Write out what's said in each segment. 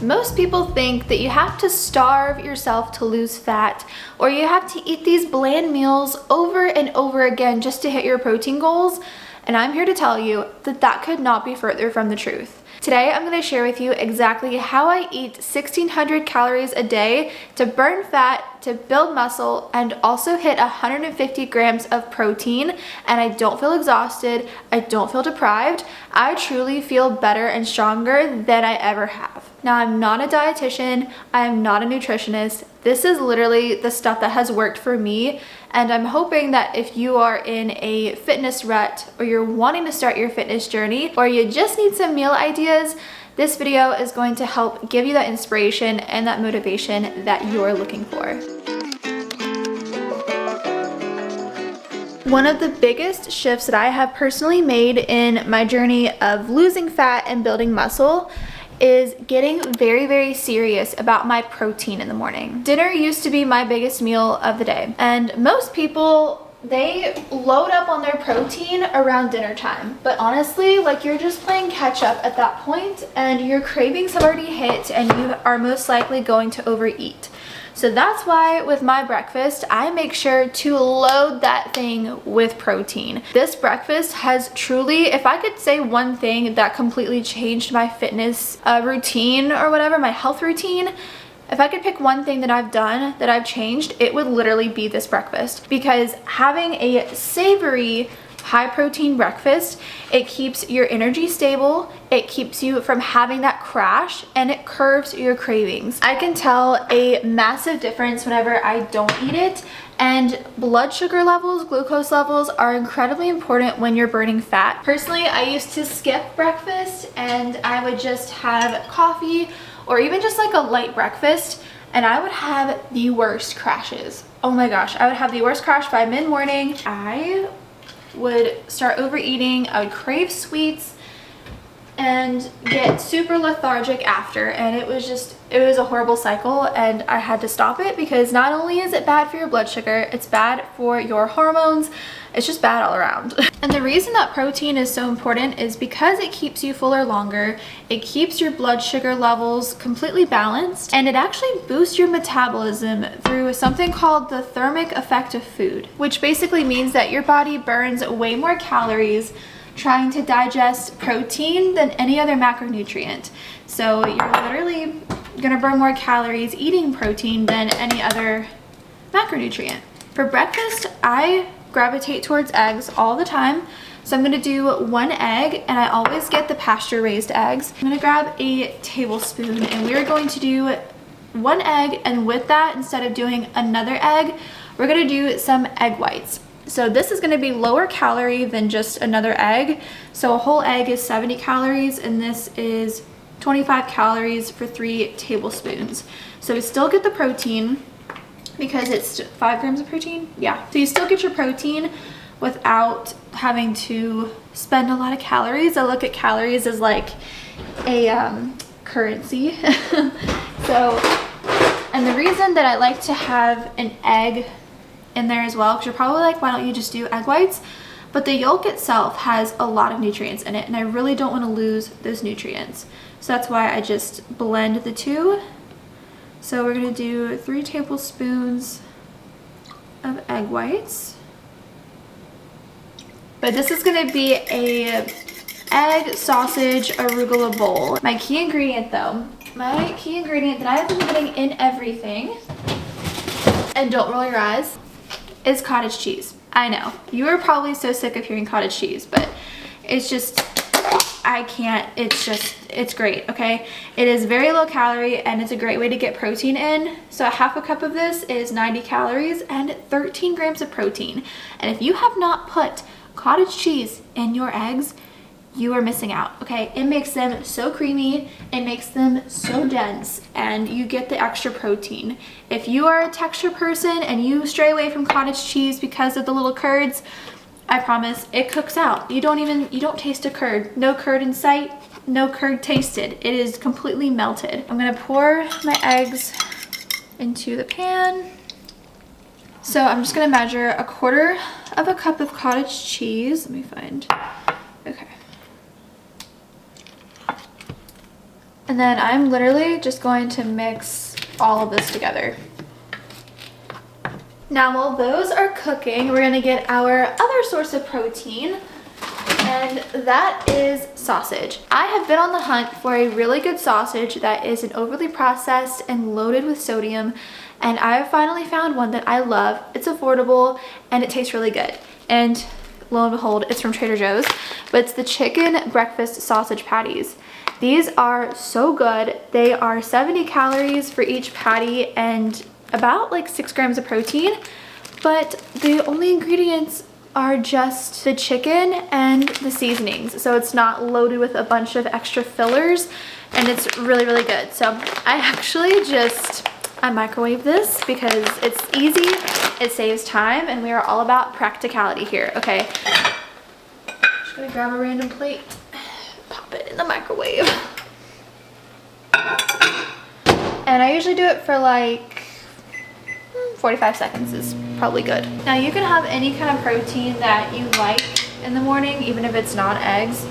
Most people think that you have to starve yourself to lose fat, or you have to eat these bland meals over and over again just to hit your protein goals, and I'm here to tell you that that could not be further from the truth. Today, I'm going to share with you exactly how I eat 1,600 calories a day to burn fat, to build muscle, and also hit 150 grams of protein, and I don't feel exhausted, I don't feel deprived, I truly feel better and stronger than I ever have. Now, I'm not a dietitian, I am not a nutritionist, this is literally the stuff that has worked for me, and I'm hoping that if you are in a fitness rut, or you're wanting to start your fitness journey, or you just need some meal ideas, this video is going to help give you that inspiration and that motivation that you're looking for. One of the biggest shifts that I have personally made in my journey of losing fat and building muscle is getting very, very serious about my protein in the morning. Dinner used to be my biggest meal of the day, and most people, they load up on their protein around dinner time. But honestly, like, you're just playing catch up at that point, and your cravings have already hit and you are most likely going to overeat. So that's why with my breakfast, I make sure to load that thing with protein. This breakfast has truly, if I could say one thing that completely changed my fitness routine or whatever, my health routine, if I could pick one thing that I've done, that I've changed, it would literally be this breakfast. Because having a savory, high protein breakfast, it keeps your energy stable, it keeps you from having that crash, and it curbs your cravings. I can tell a massive difference whenever I don't eat it, and blood sugar levels, glucose levels are incredibly important when you're burning fat. Personally, I used to skip breakfast and I would just have coffee or even just like a light breakfast, and I would have the worst crashes. Oh my gosh, I would have the worst crash by mid-morning. I would start overeating, I would crave sweets and get super lethargic after, and it was a horrible cycle, and I had to stop it because not only is it bad for your blood sugar, it's bad for your hormones, it's just bad all around. And the reason that protein is so important is because it keeps you fuller longer, it keeps your blood sugar levels completely balanced, and it actually boosts your metabolism through something called the thermic effect of food, which basically means that your body burns way more calories trying to digest protein than any other macronutrient. So you're literally gonna burn more calories eating protein than any other macronutrient. For breakfast, I gravitate towards eggs all the time. So I'm gonna do one egg, and I always get the pasture raised eggs. I'm gonna grab a tablespoon, and we're going to do one egg, and with that, instead of doing another egg, we're gonna do some egg whites. So this is gonna be lower calorie than just another egg. So a whole egg is 70 calories, and this is 25 calories for 3 tablespoons. So we still get the protein because it's 5 grams of protein. Yeah, so you still get your protein without having to spend a lot of calories. I look at calories as like a currency. So, and the reason that I like to have an egg in there as well, because you're probably like, why don't you just do egg whites? But the yolk itself has a lot of nutrients in it, and I really don't want to lose those nutrients. So that's why I just blend the two. So we're going to do 3 tablespoons of egg whites. But this is going to be a egg sausage arugula bowl. My key ingredient though, my key ingredient that I have been putting in everything, and don't roll your eyes, is cottage cheese. I know, you are probably so sick of hearing cottage cheese, but it's just, I can't, it's great, okay? It is very low calorie, and it's a great way to get protein in. So a half a cup of this is 90 calories and 13 grams of protein. And if you have not put cottage cheese in your eggs, you are missing out, okay? It makes them so creamy, it makes them so dense, and you get the extra protein. If you are a texture person and you stray away from cottage cheese because of the little curds, I promise it cooks out. You don't taste a curd. No curd in sight, no curd tasted. It is completely melted. I'm gonna pour my eggs into the pan. So I'm just gonna measure 1/4 cup of cottage cheese. Let me find, okay. And then I'm literally just going to mix all of this together. Now while those are cooking, we're gonna get our other source of protein, and that is sausage. I have been on the hunt for a really good sausage that isn't overly processed and loaded with sodium, and I have finally found one that I love. It's affordable and it tastes really good. And lo and behold, it's from Trader Joe's, but it's the chicken breakfast sausage patties. These are so good. They are 70 calories for each patty and about like 6 grams of protein, but the only ingredients are just the chicken and the seasonings. So it's not loaded with a bunch of extra fillers, and it's really, really good. So I actually I microwave this because it's easy, it saves time, and we are all about practicality here, okay? Just gonna grab a random plate, pop it in the microwave. And I usually do it for like 45 seconds is probably good. Now you can have any kind of protein that you like in the morning, even if it's not eggs.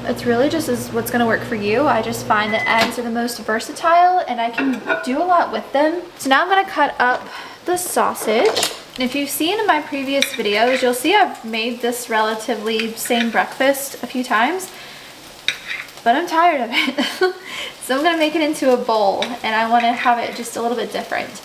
It's really just what's gonna work for you. I just find that eggs are the most versatile and I can do a lot with them. So now I'm gonna cut up the sausage. And if you've seen in my previous videos, you'll see I've made this relatively same breakfast a few times, but I'm tired of it. So I'm gonna make it into a bowl, and I wanna have it just a little bit different.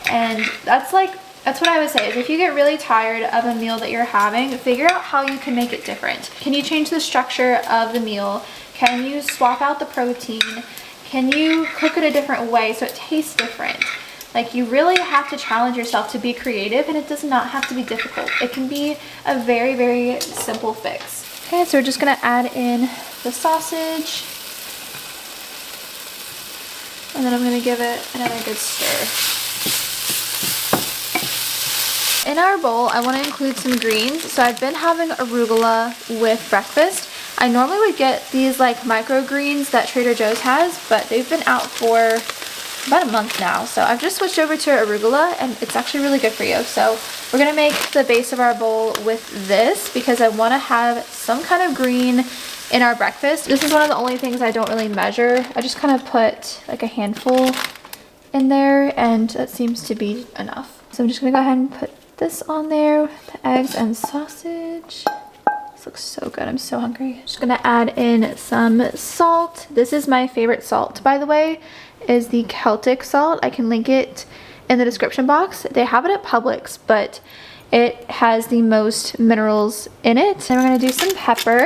And that's what I would say is if you get really tired of a meal that you're having, figure out how you can make it different. Can you change the structure of the meal? Can you swap out the protein? Can you cook it a different way so it tastes different? Like, you really have to challenge yourself to be creative, and it does not have to be difficult. It can be a very, very simple fix. Okay, so we're just gonna add in the sausage, and then I'm gonna give it another good stir. In our bowl, I want to include some greens. So I've been having arugula with breakfast. I normally would get these like microgreens that Trader Joe's has, but they've been out for about a month now. So I've just switched over to arugula, and it's actually really good for you. So we're going to make the base of our bowl with this because I want to have some kind of green in our breakfast. This is one of the only things I don't really measure. I just kind of put like a handful in there, and that seems to be enough. So I'm just going to go ahead and put this on there, the eggs and sausage. This looks so good. I'm so hungry. Just gonna add in some salt. This is my favorite salt, by the way, is the Celtic salt. I can link it in the description box. They have it at Publix, but it has the most minerals in it. And we're gonna do some pepper.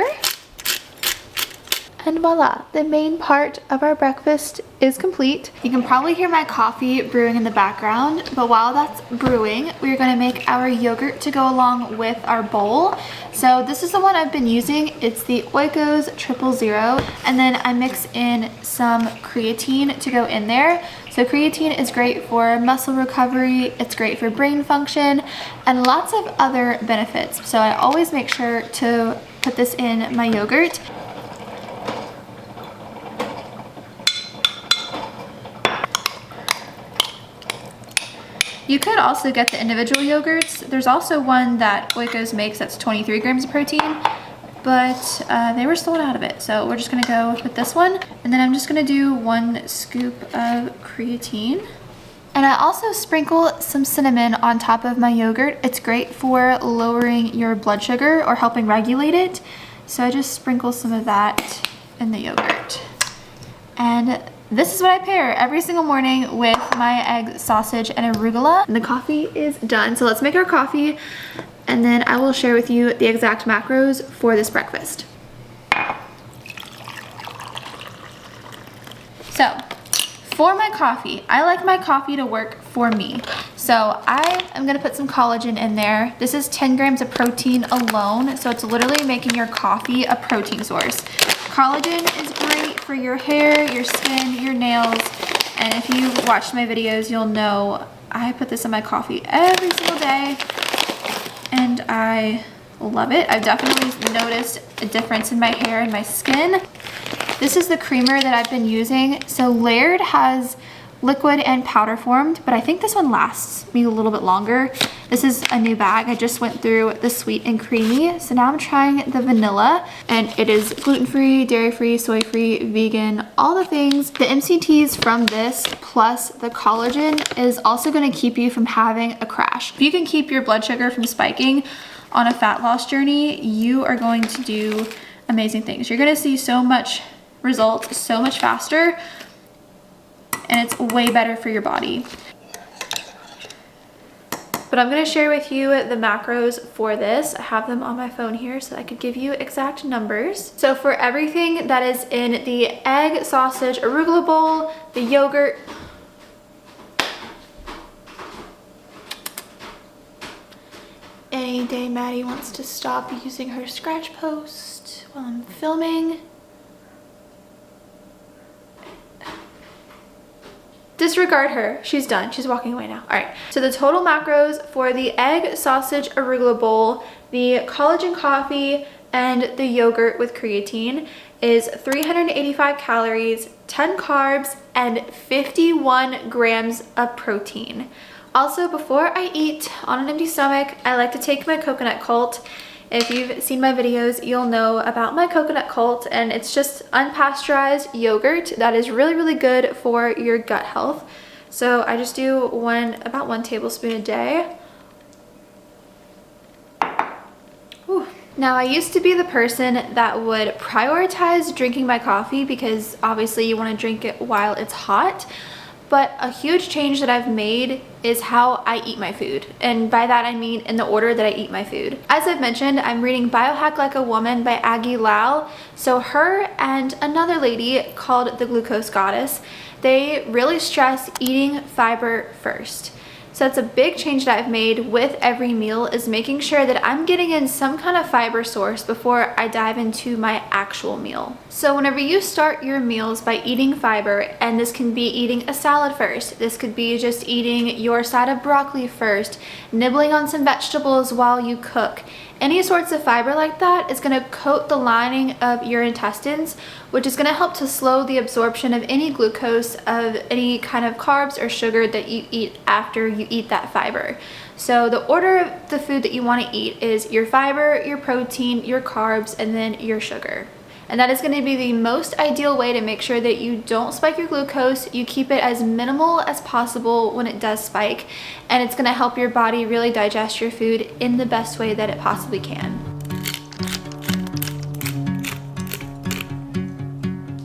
And voila, the main part of our breakfast is complete. You can probably hear my coffee brewing in the background, but while that's brewing, we're gonna make our yogurt to go along with our bowl. So this is the one I've been using. It's the Oikos 000, and then I mix in some creatine to go in there. So creatine is great for muscle recovery, it's great for brain function, and lots of other benefits. So I always make sure to put this in my yogurt. You could also get the individual yogurts. There's also one that Oikos makes that's 23 grams of protein, but they were sold out of it. So we're just gonna go with this one. And then I'm just gonna do 1 scoop of creatine. And I also sprinkle some cinnamon on top of my yogurt. It's great for lowering your blood sugar or helping regulate it. So I just sprinkle some of that in the yogurt. And this is what I pair every single morning with my egg, sausage, and arugula. And the coffee is done. So let's make our coffee, and then I will share with you the exact macros for this breakfast. So for my coffee, I like my coffee to work for me. So I am gonna put some collagen in there. This is 10 grams of protein alone, so it's literally making your coffee a protein source. Collagen is great for your hair, your skin, your nails, and if you've watched my videos, you'll know I put this in my coffee every single day, and I love it. I've definitely noticed a difference in my hair and my skin. This is the creamer that I've been using. So Laird has liquid and powder formed, but I think this one lasts me a little bit longer. This is a new bag. I just went through the sweet and creamy, so now I'm trying the vanilla, and it is gluten-free, dairy-free, soy-free, vegan, all the things. The MCTs from this plus the collagen is also going to keep you from having a crash. If you can keep your blood sugar from spiking on a fat loss journey, you are going to do amazing things. You're going to see so much results so much faster, and it's way better for your body. But I'm going to share with you the macros for this. I have them on my phone here so I could give you exact numbers. So for everything that is in the egg, sausage, arugula bowl, the yogurt, any day Maddie wants to stop using her scratch post while I'm filming. Disregard her. She's done. She's walking away now. All right. So the total macros for the egg, sausage, arugula bowl, the collagen coffee, and the yogurt with creatine is 385 calories, 10 carbs, and 51 grams of protein. Also, before I eat on an empty stomach, I like to take my coconut cult. If you've seen my videos, you'll know about my coconut cult, and it's just unpasteurized yogurt that is really, really good for your gut health. So I just do about 1 tablespoon a day. Whew. Now, I used to be the person that would prioritize drinking my coffee because obviously you want to drink it while it's hot. But a huge change that I've made is how I eat my food. And by that I mean in the order that I eat my food. As I've mentioned, I'm reading Biohack Like a Woman by Aggie Lau. So her and another lady called the Glucose Goddess, they really stress eating fiber first. So that's a big change that I've made with every meal, is making sure that I'm getting in some kind of fiber source before I dive into my actual meal. So whenever you start your meals by eating fiber, and this can be eating a salad first, this could be just eating your side of broccoli first, nibbling on some vegetables while you cook. Any sorts of fiber like that is going to coat the lining of your intestines, which is going to help to slow the absorption of any glucose, of any kind of carbs or sugar that you eat after you eat that fiber. So the order of the food that you want to eat is your fiber, your protein, your carbs, and then your sugar. And that is going to be the most ideal way to make sure that you don't spike your glucose, you keep it as minimal as possible when it does spike, and it's going to help your body really digest your food in the best way that it possibly can.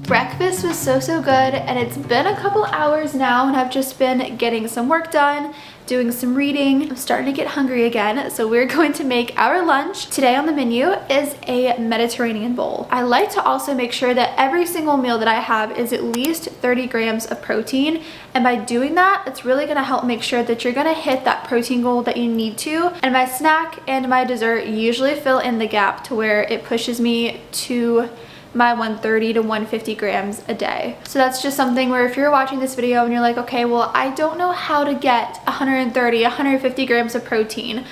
Breakfast was so good, and it's been a couple hours now, and I've just been getting some work done, doing some reading. I'm starting to get hungry again, so we're going to make our lunch. Today on the menu is a Mediterranean bowl. I like to also make sure that every single meal that I have is at least 30 grams of protein, and by doing that, it's really gonna help make sure that you're gonna hit that protein goal that you need to. And my snack and my dessert usually fill in the gap to where it pushes me to my 130 to 150 grams a day. So that's just something where if you're watching this video and you're like, okay, well, I don't know how to get 130, 150 grams of protein,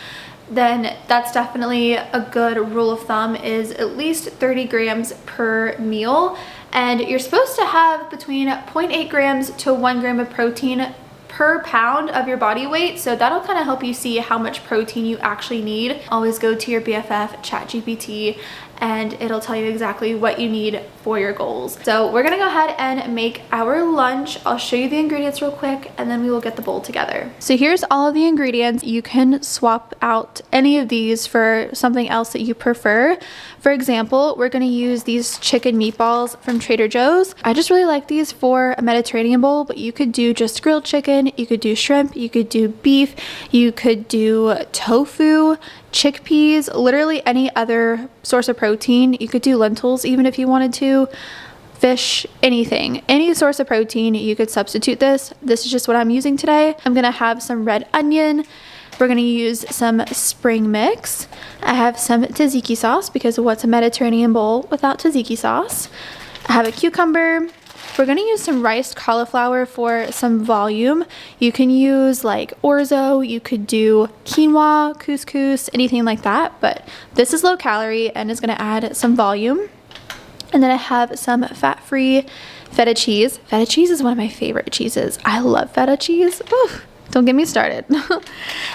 then that's definitely a good rule of thumb, is at least 30 grams per meal. And you're supposed to have between 0.8 grams to 1 gram of protein per pound of your body weight, so that'll kind of help you see how much protein you actually need. Always go to your BFF, ChatGPT, and it'll tell you exactly what you need for your goals. So we're gonna go ahead and make our lunch. I'll show you the ingredients real quick, and then we will get the bowl together. So here's all of the ingredients. You can swap out any of these for something else that you prefer. For example, we're gonna use these chicken meatballs from Trader Joe's. I just really like these for a Mediterranean bowl, but you could do just grilled chicken, you could do shrimp, you could do beef, you could do tofu, chickpeas, literally any other source of protein. You could do lentils even if you wanted to. fish, anything, any source of protein, you could substitute this. This is just what I'm using today. I'm gonna have some red onion. We're gonna use some spring mix. I have some tzatziki sauce because what's a Mediterranean bowl without tzatziki sauce? I have a cucumber. We're gonna use some riced cauliflower for some volume. You can use like orzo, you could do quinoa, couscous, anything like that, but this is low calorie and is gonna add some volume. And then I have some fat-free feta cheese. Feta cheese is one of my favorite cheeses. I love feta cheese. Ooh, don't get me started.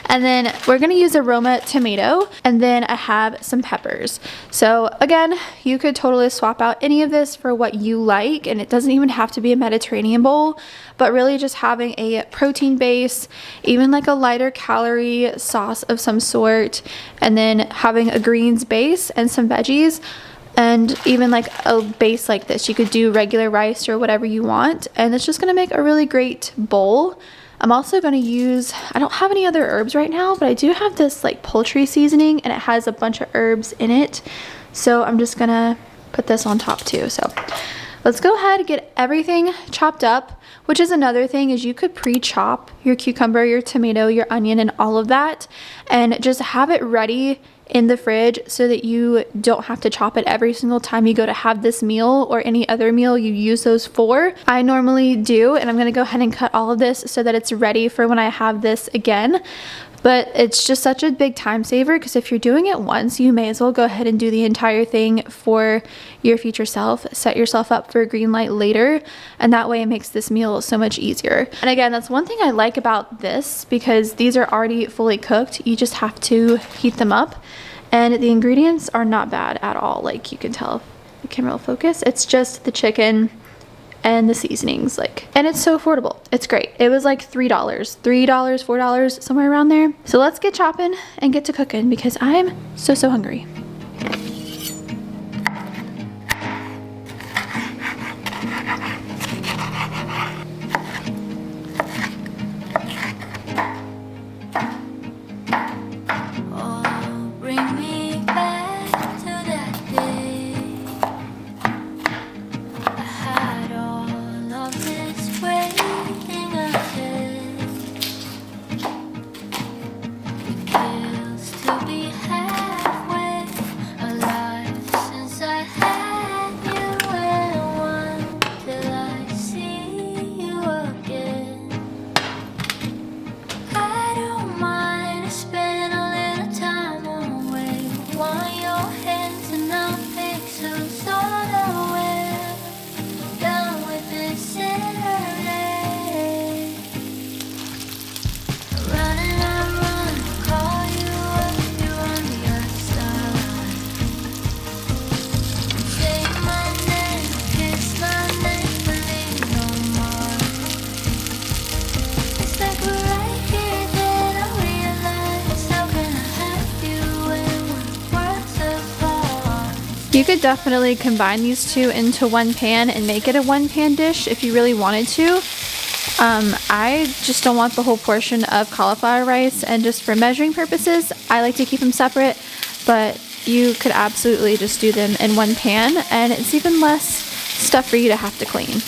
And then we're gonna use aroma tomato, and then I have some peppers. So again, you could totally swap out any of this for what you like, and it doesn't even have to be a Mediterranean bowl, but really just having a protein base, even like a lighter calorie sauce of some sort, and then having a greens base and some veggies. And even like a base like this, you could do regular rice or whatever you want, and it's just gonna make a really great bowl. I'm also gonna use, I don't have any other herbs right now, but I do have this like poultry seasoning and it has a bunch of herbs in it. So I'm just gonna put this on top too. So let's go ahead and get everything chopped up, which is another thing is you could pre-chop your cucumber, your tomato, your onion, and all of that, and just have it ready in the fridge so that you don't have to chop it every single time you go to have this meal or any other meal you use those for. I normally do, and I'm gonna go ahead and cut all of this so that it's ready for when I have this again. But it's just such a big time saver because if you're doing it once, you may as well go ahead and do the entire thing for your future self. Set yourself up for a green light later, and that way it makes this meal so much easier. And again, that's one thing I like about this because these are already fully cooked. You just have to heat them up, and the ingredients are not bad at all. Like you can tell, the camera will focus. It's just the chicken and the seasonings, like, and it's so affordable. It's great. It was like $3, $4, somewhere around there. So let's get chopping and get to cooking because I'm so hungry. You could definitely combine these two into one pan and make it a one-pan dish if you really wanted to. I just don't want the whole portion of cauliflower rice, and just for measuring purposes, I like to keep them separate, but you could absolutely just do them in one pan, and it's even less stuff for you to have to clean.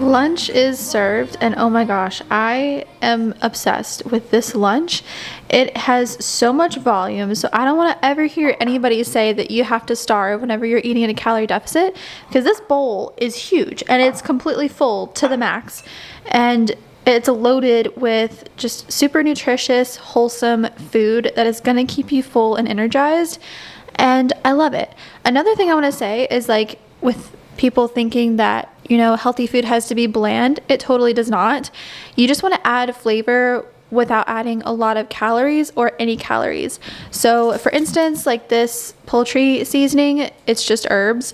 Lunch is served, and oh my gosh, I am obsessed with this lunch. It has so much volume, so I don't want to ever hear anybody say that you have to starve whenever you're eating in a calorie deficit, because this bowl is huge and it's completely full to the max, and it's loaded with just super nutritious, wholesome food that is going to keep you full and energized, and I love it. Another thing I want to say is, like, with people thinking that, you know, healthy food has to be bland, it totally does not. You just want to add flavor without adding a lot of calories or any calories. So for instance, like this poultry seasoning, it's just herbs,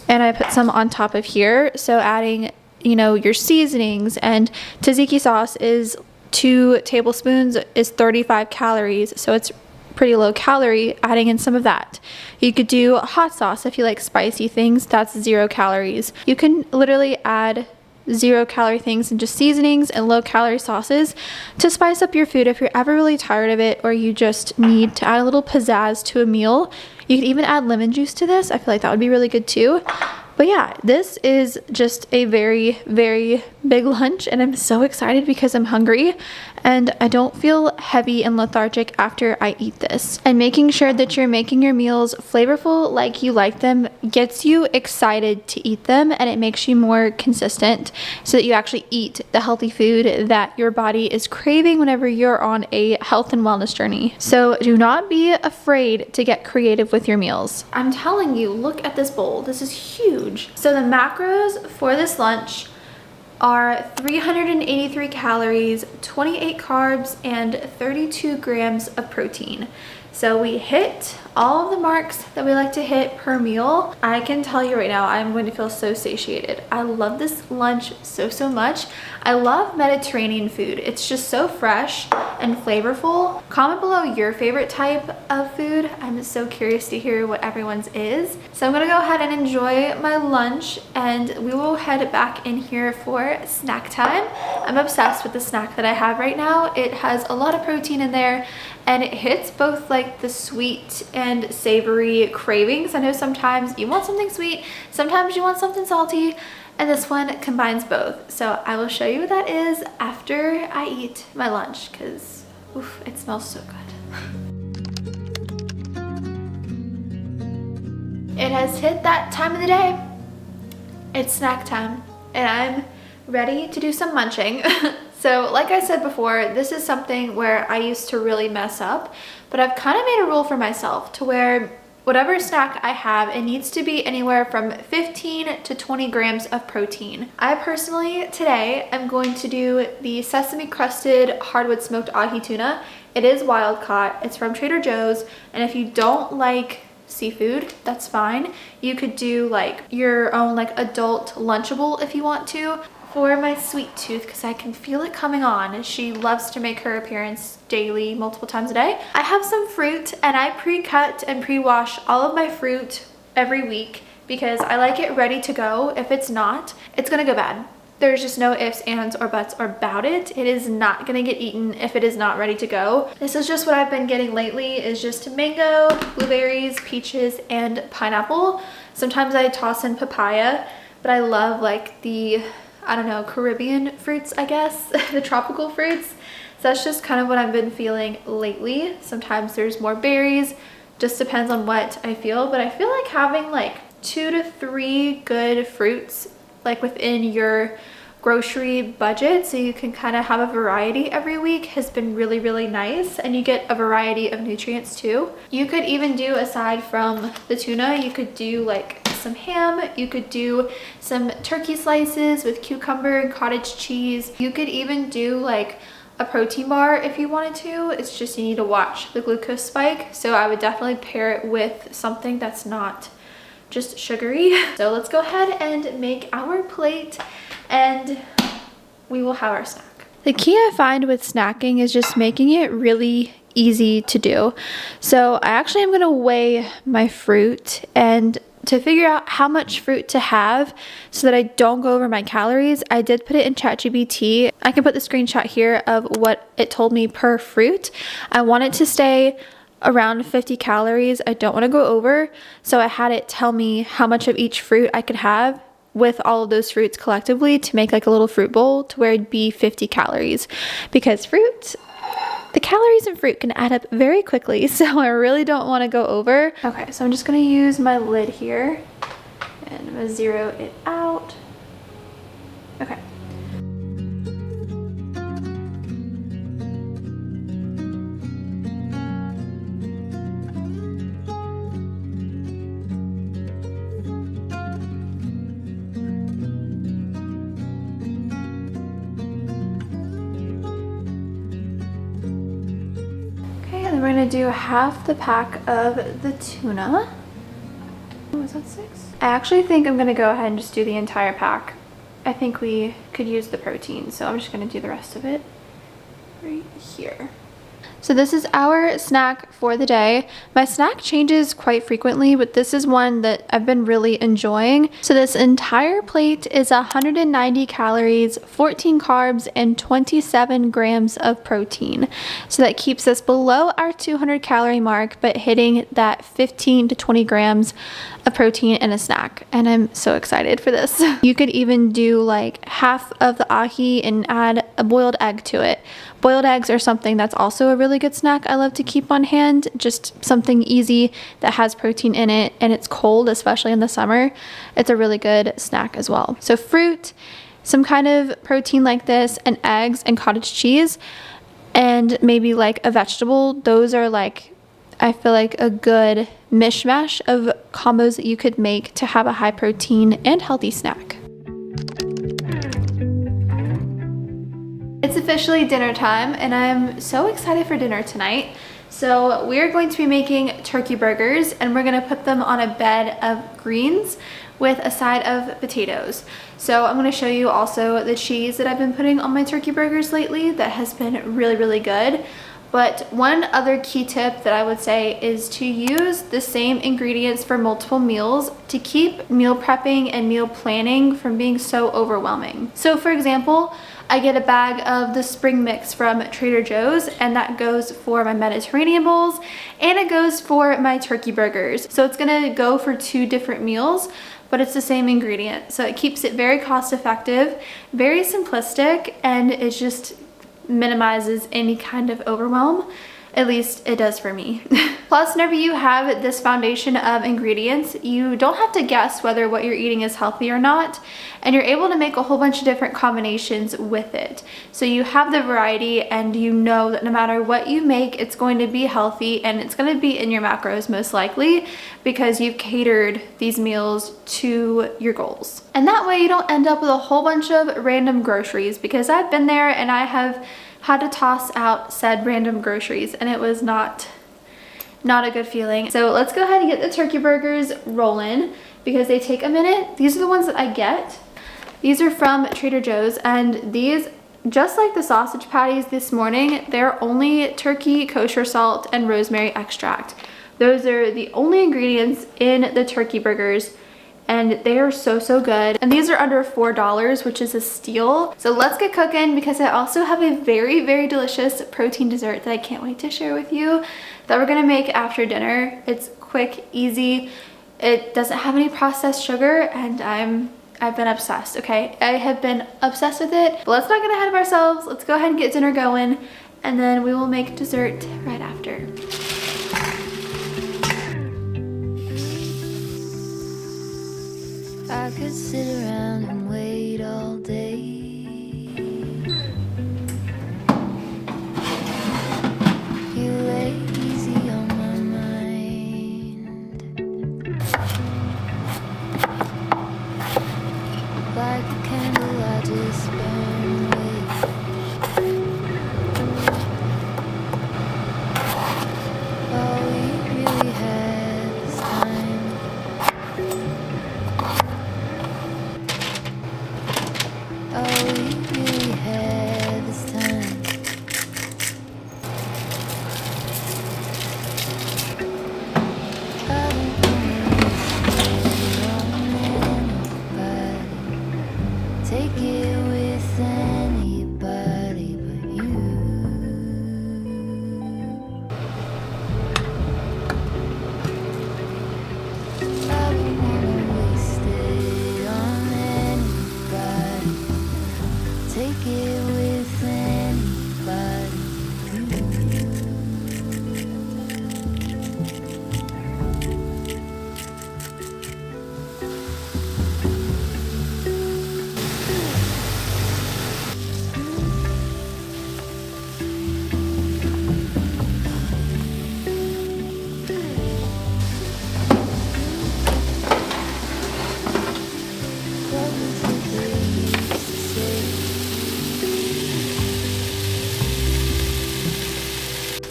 and I put some on top of here. So adding, you know, your seasonings, and tzatziki sauce is 2 tablespoons is 35 calories, so it's pretty low calorie, adding in some of that. You could do hot sauce if you like spicy things, that's 0 calories. You can literally add 0 calorie things and just seasonings and low calorie sauces to spice up your food if you're ever really tired of it or you just need to add a little pizzazz to a meal. You could even add lemon juice to this. I feel like that would be really good too. But yeah, this is just a very, very big lunch and I'm so excited because I'm hungry and I don't feel heavy and lethargic after I eat this. And making sure that you're making your meals flavorful like you like them gets you excited to eat them, and it makes you more consistent so that you actually eat the healthy food that your body is craving whenever you're on a health and wellness journey. So do not be afraid to get creative with your meals. I'm telling you, look at this bowl. This is huge. So the macros for this lunch are 383 calories, 28 carbs, and 32 grams of protein. So we hit all of the marks that we like to hit per meal. I can tell you right now, I'm going to feel so satiated. I love this lunch so much. I love Mediterranean food. It's just so fresh and flavorful. Comment below your favorite type of food. I'm so curious to hear what everyone's is. So I'm gonna go ahead and enjoy my lunch and we will head back in here for snack time. I'm obsessed with the snack that I have right now. It has a lot of protein in there and it hits both like the sweet and savory cravings. I know sometimes you want something sweet, sometimes you want something salty, and this one combines both. So I will show you what that is after I eat my lunch because it smells so good. It has hit that time of the day. It's snack time and I'm ready to do some munching. So like I said before, this is something where I used to really mess up, but I've kind of made a rule for myself to where whatever snack I have, it needs to be anywhere from 15 to 20 grams of protein. I personally, today, am going to do the sesame crusted hardwood smoked ahi tuna. It is wild caught, it's from Trader Joe's, and if you don't like seafood, that's fine. You could do like your own like adult Lunchable if you want to. For my sweet tooth, because I can feel it coming on. She loves to make her appearance daily, multiple times a day. I have some fruit and I pre-cut and pre-wash all of my fruit every week because I like it ready to go. If it's not, it's gonna go bad. There's just no ifs, ands, or buts about it. It is not gonna get eaten if it is not ready to go. This is just what I've been getting lately, is just mango, blueberries, peaches, and pineapple. Sometimes I toss in papaya, but I love like the, I don't know, Caribbean fruits, I guess, the tropical fruits. So that's just kind of what I've been feeling lately. Sometimes there's more berries, just depends on what I feel, but I feel like having like 2 to 3 good fruits like within your grocery budget so you can kind of have a variety every week has been really nice, and you get a variety of nutrients too. You could even do, aside from the tuna, you could do like some ham, you could do some turkey slices with cucumber and cottage cheese. You could even do like a protein bar if you wanted to. It's just you need to watch the glucose spike. So I would definitely pair it with something that's not just sugary. So let's go ahead and make our plate and we will have our snack. The key I find with snacking is just making it really easy to do. So I actually am gonna weigh my fruit and to figure out how much fruit to have so that I don't go over my calories, I did put it in ChatGPT. I can put the screenshot here of what it told me per fruit. I want it to stay around 50 calories. I don't want to go over, so I had it tell me how much of each fruit I could have with all of those fruits collectively to make like a little fruit bowl to where it'd be 50 calories, because fruit, the calories in fruit can add up very quickly, so I really don't want to go over. Okay, so I'm just going to use my lid here and I'm going to zero it out. Okay. And we're gonna do half the pack of the tuna. Oh, is that 6? I actually think I'm gonna go ahead and just do the entire pack. I think we could use the protein, so I'm just gonna do the rest of it. right here. So this is our snack for the day. My snack changes quite frequently, but this is one that I've been really enjoying. So this entire plate is 190 calories, 14 carbs, and 27 grams of protein. So that keeps us below our 200 calorie mark, but hitting that 15 to 20 grams of protein in a snack. And I'm so excited for this. You could even do like half of the ahi and add a boiled egg to it. Boiled eggs are something that's also a really good snack I love to keep on hand. Just something easy that has protein in it and it's cold, especially in the summer. It's a really good snack as well. So fruit, some kind of protein like this, and eggs and cottage cheese, and maybe like a vegetable. Those are like, I feel like a good mishmash of combos that you could make to have a high protein and healthy snack. It's officially dinner time and I'm so excited for dinner tonight. So we're going to be making turkey burgers and we're going to put them on a bed of greens with a side of potatoes. So I'm going to show you also the cheese that I've been putting on my turkey burgers lately that has been really, really good. But one other key tip that I would say is to use the same ingredients for multiple meals to keep meal prepping and meal planning from being so overwhelming. So for example, I get a bag of the spring mix from Trader Joe's and that goes for my Mediterranean bowls and it goes for my turkey burgers. So it's gonna go for 2 different meals, but it's the same ingredient. So it keeps it very cost effective, very simplistic, and it just minimizes any kind of overwhelm. At least it does for me. Plus, whenever you have this foundation of ingredients, you don't have to guess whether what you're eating is healthy or not, and you're able to make a whole bunch of different combinations with it. So you have the variety and you know that no matter what you make, it's going to be healthy and it's going to be in your macros most likely because you've catered these meals to your goals. And that way you don't end up with a whole bunch of random groceries, because I've been there and I have had to toss out said random groceries and it was not a good feeling. So let's go ahead and get the turkey burgers rolling because they take a minute. These are the ones that I get. These are from Trader Joe's and these, just like the sausage patties this morning, they're only turkey, kosher salt, and rosemary extract. Those are the only ingredients in the turkey burgers and they are so, so good. And these are under $4, which is a steal. So let's get cooking because I also have a very, very delicious protein dessert that I can't wait to share with you that we're gonna make after dinner. It's quick, easy. It doesn't have any processed sugar and I've been obsessed, okay? I have been obsessed with it. But let's not get ahead of ourselves. Let's go ahead and get dinner going and then we will make dessert right after. I could sit around and wait all day. You lay easy on my mind, like a candle I just burn away. All we really have is time.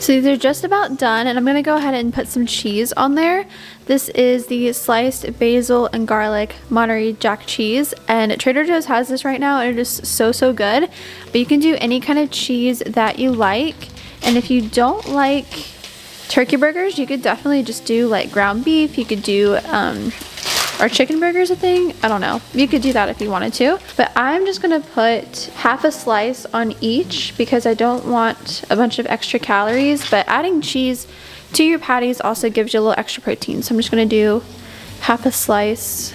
So these are just about done, and I'm gonna go ahead and put some cheese on there. This is the sliced basil and garlic Monterey Jack cheese, and Trader Joe's has this right now, and it is so good. But you can do any kind of cheese that you like, and if you don't like turkey burgers, you could definitely just do like ground beef. You could do are chicken burgers a thing? I don't know. You could do that if you wanted to. But I'm just gonna put half a slice on each because I don't want a bunch of extra calories. But adding cheese to your patties also gives you a little extra protein. So I'm just gonna do half a slice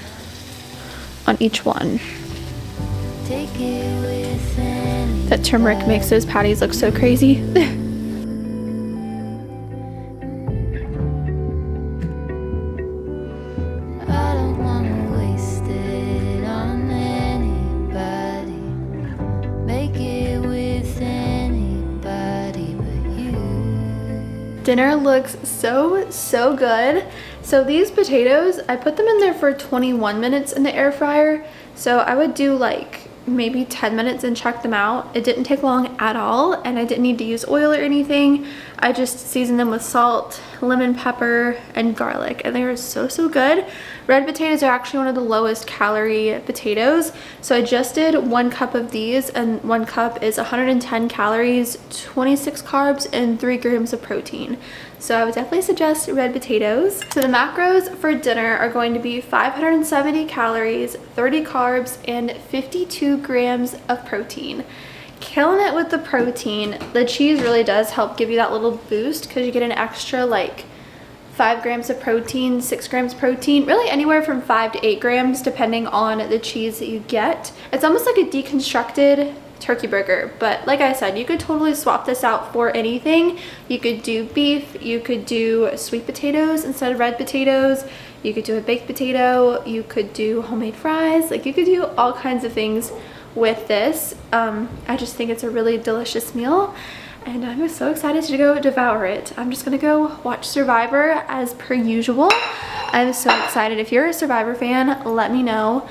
on each one. That turmeric makes those patties look so crazy. Dinner looks so good. So these potatoes, I put them in there for 21 minutes in the air fryer. So I would do like maybe 10 minutes and check them out. It didn't take long at all, and I didn't need to use oil or anything. I just seasoned them with salt, lemon pepper, and garlic, and they were so good. Red potatoes are actually one of the lowest calorie potatoes. So I just did 1 cup of these, and 1 cup is 110 calories, 26 carbs, and 3 grams of protein. So I would definitely suggest red potatoes. So the macros for dinner are going to be 570 calories, 30 carbs, and 52 grams of protein. Killing it with the protein. The cheese really does help give you that little boost because you get an extra like 5 grams of protein, 6 grams protein, really anywhere from 5 to 8 grams depending on the cheese that you get. It's almost like a deconstructed turkey burger, but like I said, you could totally swap this out for anything. You could do beef, you could do sweet potatoes instead of red potatoes, you could do a baked potato, you could do homemade fries, like you could do all kinds of things with this. I just think it's a really delicious meal, and I'm so excited to go devour it. I'm just gonna go watch Survivor as per usual. I'm so excited. If you're a Survivor fan, let me know.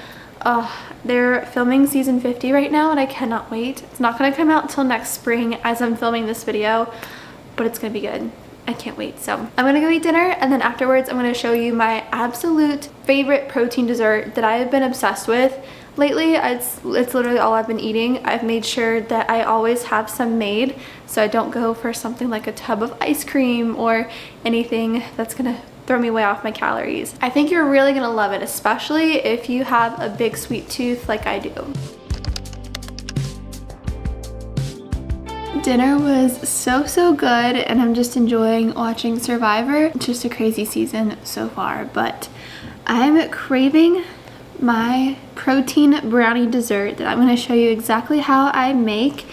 They're filming season 50 right now, and I cannot wait. It's not gonna come out until next spring as I'm filming this video, but it's gonna be good. I can't wait. So I'm gonna go eat dinner, and then afterwards I'm gonna show you my absolute favorite protein dessert that I have been obsessed with lately. It's literally all I've been eating. I've made sure that I always have some made, so I don't go for something like a tub of ice cream or anything that's gonna throw me way off my calories. I think you're really gonna love it, especially if you have a big sweet tooth like I do. Dinner was so good, and I'm just enjoying watching Survivor. It's just a crazy season so far, but I'm craving my protein brownie dessert that I'm going to show you exactly how I make.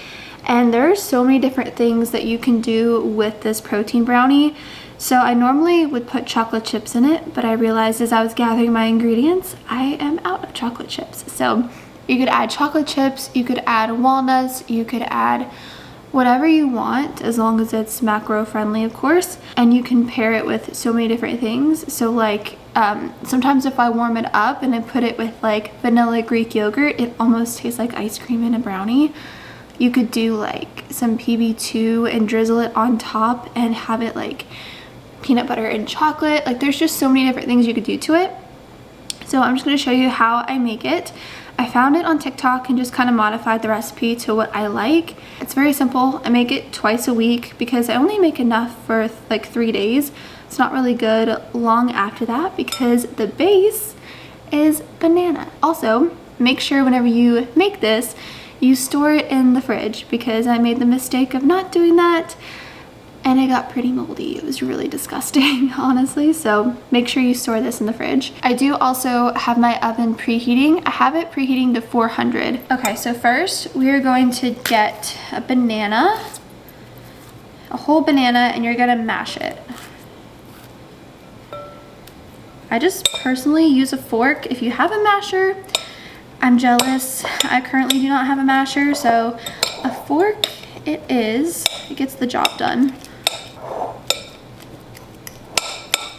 And there are so many different things that you can do with this protein brownie. So I normally would put chocolate chips in it, but I realized as I was gathering my ingredients, I am out of chocolate chips. So you could add chocolate chips, you could add walnuts, you could add whatever you want, as long as it's macro friendly, of course. And you can pair it with so many different things. So like sometimes if I warm it up and I put it with like vanilla Greek yogurt, it almost tastes like ice cream in a brownie. You could do like some PB2 and drizzle it on top and have it like peanut butter and chocolate. Like there's just so many different things you could do to it. So I'm just going to show you how I make it. I found it on TikTok and just kind of modified the recipe to what I like. It's very simple. I make it twice a week because I only make enough for like 3 days. It's not really good long after that because the base is banana. Also, make sure whenever you make this, you store it in the fridge, because I made the mistake of not doing that and it got pretty moldy. It was really disgusting, honestly. So make sure you store this in the fridge. I do also have my oven preheating. I have it preheating to 400. Okay, so first we are going to get a banana, a whole banana, and you're gonna mash it. I just personally use a fork. If you have a masher, I'm jealous. I currently do not have a masher, so a fork it is. It gets the job done.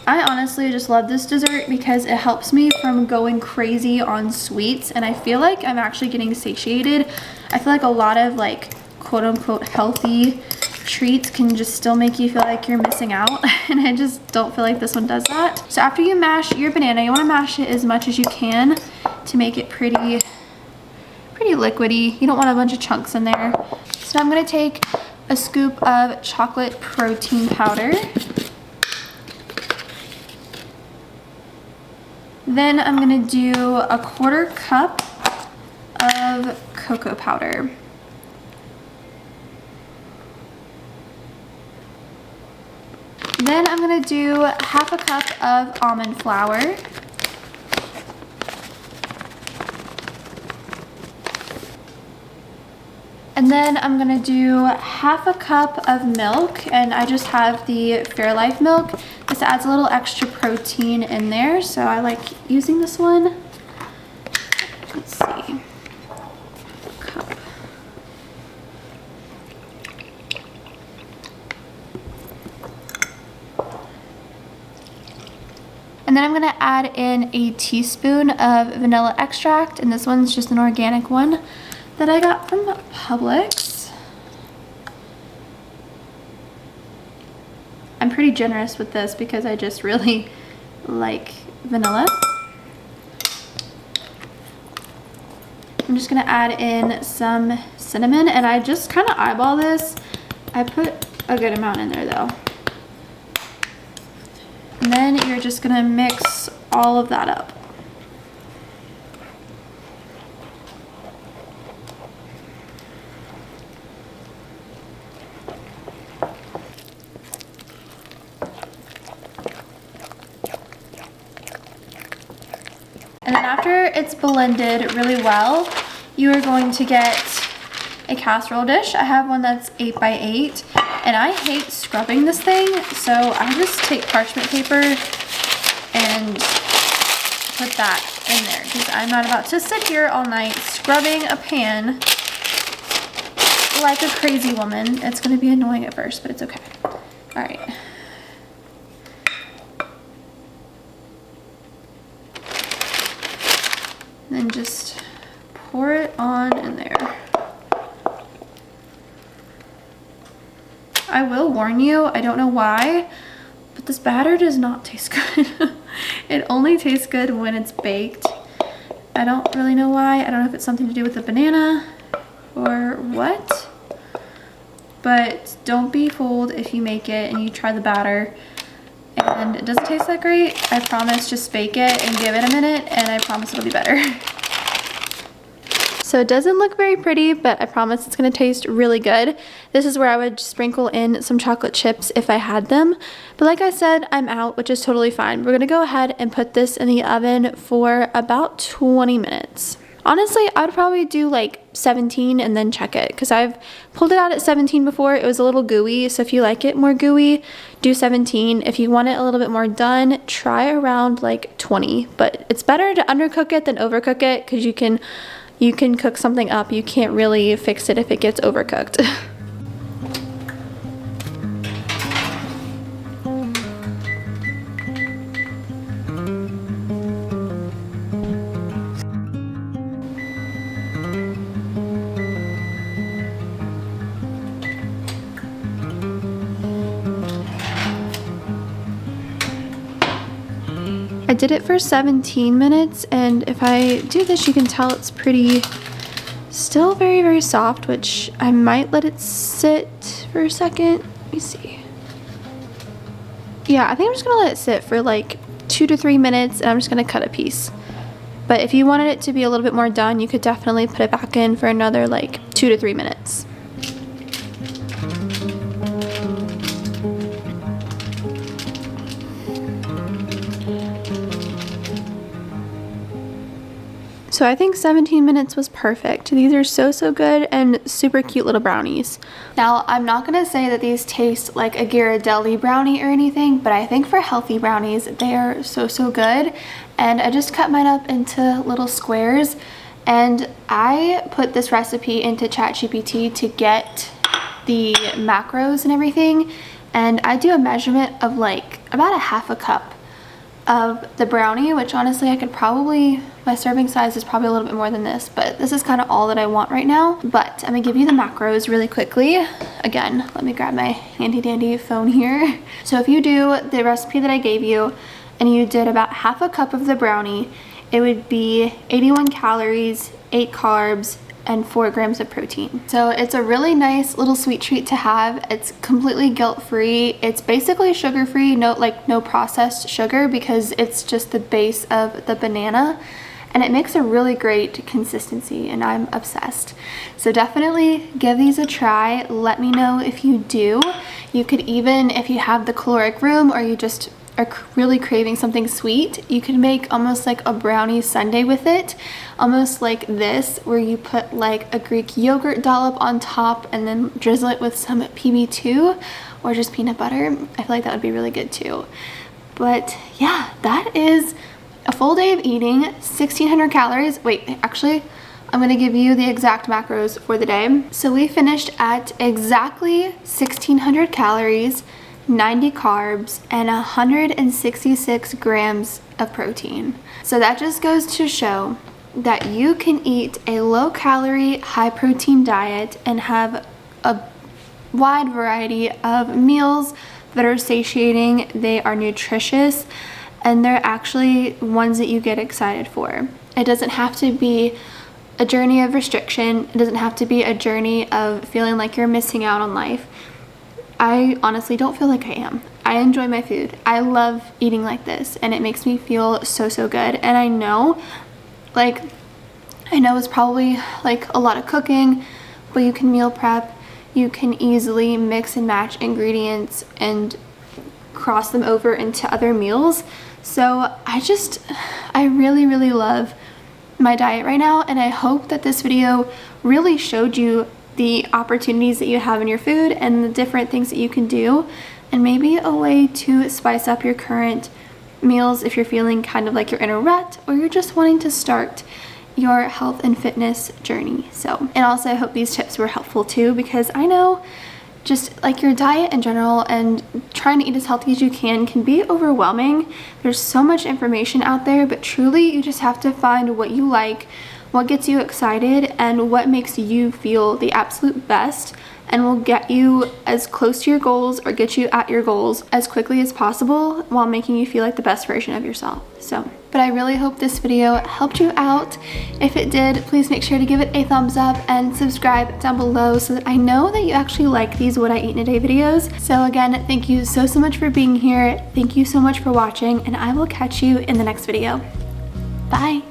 I honestly just love this dessert because it helps me from going crazy on sweets, and I feel like I'm actually getting satiated. I feel like a lot of like quote unquote healthy treats can just still make you feel like you're missing out, and I just don't feel like this one does that. So after you mash your banana, you want to mash it as much as you can to make it pretty liquidy. You don't want a bunch of chunks in there. So now I'm going to take a scoop of chocolate protein powder. Then I'm going to do 1/4 cup of cocoa powder. Then I'm going to do 1/2 cup of almond flour. And then I'm going to do 1/2 cup of milk, and I just have the Fairlife milk. This adds a little extra protein in there, so I like using this one. Let's see. Cup. And then I'm going to add in a teaspoon of vanilla extract, and this one's just an organic one that I got from Publix. I'm pretty generous with this because I just really like vanilla. I'm just gonna add in some cinnamon, and I just kind of eyeball this. I put a good amount in there though. And then you're just gonna mix all of that up. And then after it's blended really well, you are going to get a casserole dish. I have one that's 8 by 8, and I hate scrubbing this thing, so I just take parchment paper and put that in there because I'm not about to sit here all night scrubbing a pan like a crazy woman. It's going to be annoying at first, but it's okay. All right. Then just pour it on in there. I will warn you, I don't know why, but this batter does not taste good. It only tastes good when it's baked. I don't really know why. I don't know if it's something to do with the banana or what, but don't be fooled if you make it and you try the batter and it doesn't taste that great. I promise, just bake it and give it a minute and I promise it'll be better. So it doesn't look very pretty, but I promise it's gonna taste really good. This is where I would sprinkle in some chocolate chips if I had them. But like I said, I'm out, which is totally fine. We're gonna go ahead and put this in the oven for about 20 minutes. Honestly, I would probably do like 17 and then check it because I've pulled it out at 17 before. It was a little gooey, so if you like it more gooey, do 17. If you want it a little bit more done, try around like 20. But it's better to undercook it than overcook it because you can cook something up. You can't really fix it if it gets overcooked. I did it for 17 minutes, and if I do this, you can tell it's still very, very soft, which I might let it sit for a second. Let me see. Yeah, I think I'm just gonna let it sit for like 2 to 3 minutes, and I'm just gonna cut a piece. But if you wanted it to be a little bit more done, you could definitely put it back in for another like 2 to 3 minutes. So I think 17 minutes was perfect. These are so good and super cute little brownies. Now, I'm not gonna say that these taste like a Ghirardelli brownie or anything, but I think for healthy brownies, they are so good. And I just cut mine up into little squares, and I put this recipe into ChatGPT to get the macros and everything, and I do a measurement of like about 1/2 cup of the brownie, which honestly I could probably, my serving size is probably a little bit more than this, but this is kind of all that I want right now. But I'm gonna give you the macros really quickly. Again, let me grab my handy dandy phone here. So if you do the recipe that I gave you and you did about half a cup of the brownie, it would be 81 calories, 8 carbs, and 4 grams of protein. So it's a really nice little sweet treat to have. It's completely guilt-free. It's basically sugar-free, no processed sugar, because it's just the base of the banana, and it makes a really great consistency, and I'm obsessed. So definitely give these a try. Let me know if you do. You could even, if you have the caloric room or you just are really craving something sweet, you can make almost like a brownie sundae with it, almost like this, where you put like a Greek yogurt dollop on top and then drizzle it with some PB2 or just peanut butter. I feel like that would be really good too. But yeah, that is a full day of eating, 1600 calories. Wait, actually, I'm gonna give you the exact macros for the day. So we finished at exactly 1600 calories, 90 carbs, and 166 grams of protein. So that just goes to show that you can eat a low calorie, high protein diet and have a wide variety of meals that are satiating, they are nutritious, and they're actually ones that you get excited for. It doesn't have to be a journey of restriction. It doesn't have to be a journey of feeling like you're missing out on life. I honestly don't feel like I am. I enjoy my food. I love eating like this, and it makes me feel so good. And I know it's probably like a lot of cooking, but you can meal prep. You can easily mix and match ingredients and cross them over into other meals. So I really love my diet right now, and I hope that this video really showed you the opportunities that you have in your food and the different things that you can do, and maybe a way to spice up your current meals if you're feeling kind of like you're in a rut or you're just wanting to start your health and fitness journey. And also I hope these tips were helpful too, because I know just like your diet in general and trying to eat as healthy as you can be overwhelming. There's so much information out there, but truly you just have to find what you like, what gets you excited, and what makes you feel the absolute best, and will get you as close to your goals or get you at your goals as quickly as possible while making you feel like the best version of yourself. But I really hope this video helped you out. If it did, please make sure to give it a thumbs up and subscribe down below so that I know that you actually like these What I Eat in a Day videos. So again, thank you so much for being here. Thank you so much for watching, and I will catch you in the next video. Bye.